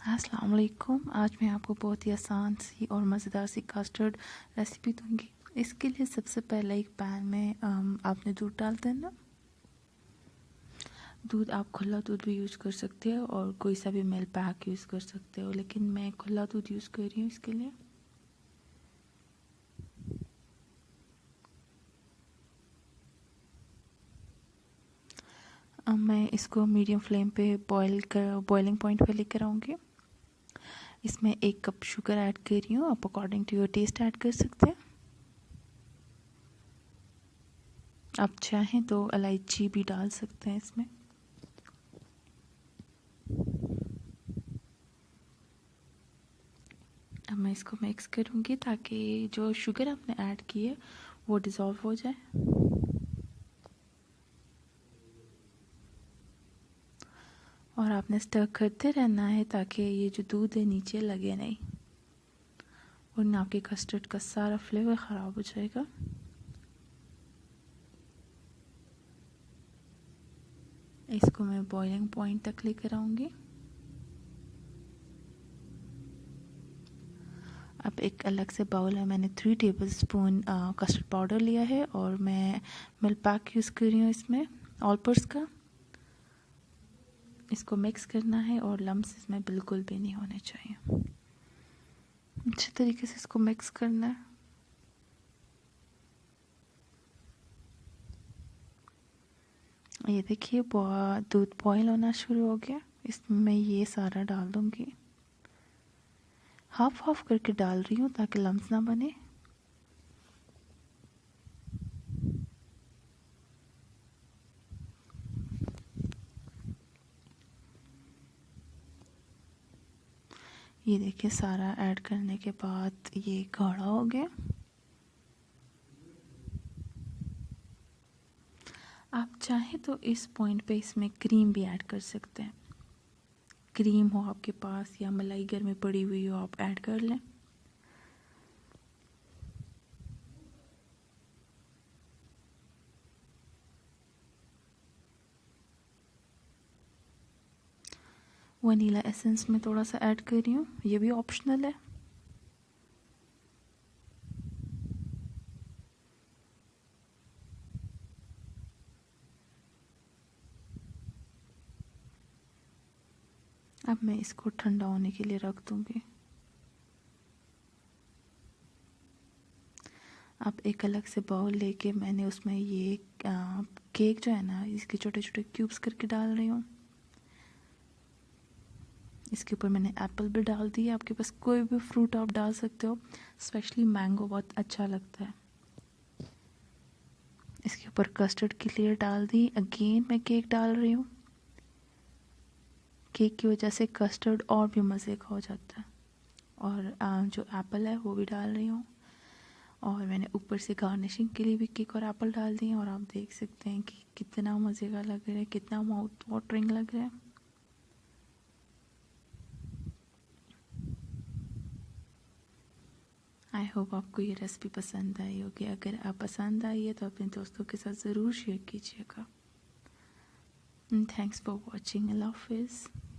अस्सलाम वालेकुम। आज मैं आपको बहुत ही आसान सी और मज़ेदार सी कस्टर्ड रेसिपी दूंगी। इसके लिए सबसे पहले एक पैन में आपने दूध डाल देना। दूध आप खुला दूध भी यूज़ कर सकते हो और कोई सा भी मिल्क पैक यूज़ कर सकते हो, लेकिन मैं खुला दूध यूज़ कर रही हूँ इसके लिए। अब मैं इसको मीडियम फ्लेम पे बॉइलिंग पॉइंट पे लेकर आऊँगी। इसमें 1 कप शुगर ऐड कर रही हूँ। आप according to your taste add कर सकते हैं। आप चाहें तो इलायची भी डाल सकते हैं इसमें। अब मैं इसको मिक्स करूँगी ताकि जो शुगर आपने ऐड की है वो डिज़ोल्व हो जाए। और आपने स्टर करते रहना है ताकि ये जो दूध है नीचे लगे नहीं, वरना आपके कस्टर्ड का सारा फ्लेवर ख़राब हो जाएगा। इसको मैं बॉइलिंग पॉइंट तक लेकर आऊँगी। अब एक अलग से बाउल है, मैंने 3 टेबलस्पून कस्टर्ड पाउडर लिया है और मैं मिल्क पैक यूज़ कर रही हूँ इसमें, ऑल पर्स का। इसको मिक्स करना है और लम्स इसमें बिल्कुल भी नहीं होने चाहिए। अच्छे तरीके से इसको मिक्स करना है। ये देखिए दूध बॉईल होना शुरू हो गया। इसमें मैं ये सारा डाल दूँगी। हाफ हाफ करके डाल रही हूँ ताकि लम्स ना बने। ये देखिए सारा ऐड करने के बाद ये गाढ़ा हो गया। आप चाहें तो इस पॉइंट पे इसमें क्रीम भी ऐड कर सकते हैं। क्रीम हो आपके पास या मलाई घर में पड़ी हुई हो, आप ऐड कर लें। वनीला एसेंस में थोड़ा सा ऐड कर रही हूँ, ये भी ऑप्शनल है। अब मैं इसको ठंडा होने के लिए रख दूँगी। अब एक अलग से बाउल लेके मैंने उसमें ये केक जो है ना, इसके छोटे छोटे क्यूब्स करके डाल रही हूँ। इसके ऊपर मैंने एप्पल भी डाल दी है। आपके पास कोई भी फ्रूट आप डाल सकते हो, स्पेशली मैंगो बहुत अच्छा लगता है। इसके ऊपर कस्टर्ड की लेयर डाल दी। अगेन मैं केक डाल रही हूँ। केक की वजह से कस्टर्ड और भी मज़े का हो जाता है। और जो एप्पल है वो भी डाल रही हूँ। और मैंने ऊपर से गार्निशिंग के लिए भी केक और एप्पल डाल दिए। और आप देख सकते हैं कि कितना मज़े का लग रहा है, कितना माउथ वाटरिंग लग रहा है। आई होप आपको ये रेसिपी पसंद आई होगी। अगर आप पसंद आई है तो अपने दोस्तों के साथ ज़रूर शेयर कीजिएगा। Thanks for watching. अल्लाह हाफिज़।